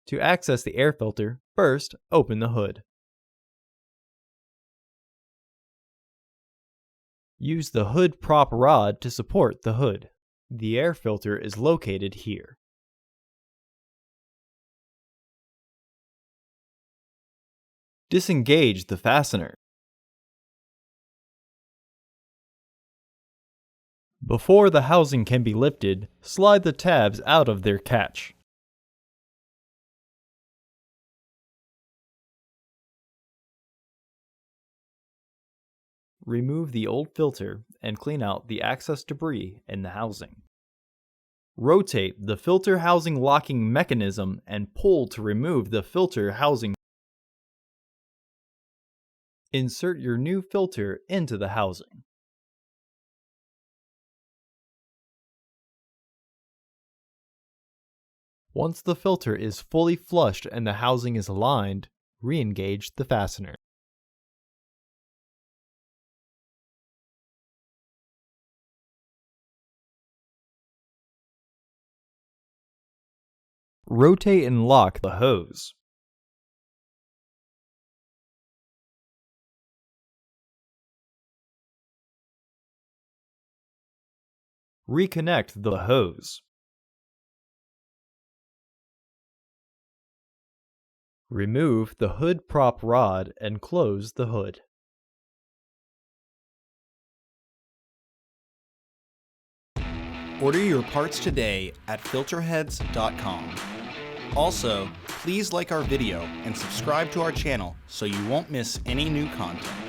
To access the air filter, first open the hood. Use the hood prop rod to support the hood. The air filter is located here. Disengage the fastener. Before the housing can be lifted, slide the tabs out of their catch. Remove the old filter and clean out the excess debris in the housing. Rotate the filter housing locking mechanism and pull to remove the filter housing. Insert your new filter into the housing. Once the filter is fully flushed and the housing is aligned, re-engage the fastener. Rotate and lock the hose. Reconnect the hose. Remove the hood prop rod and close the hood. Order your parts today at filterheads.com. Also, please like our video and subscribe to our channel so you won't miss any new content.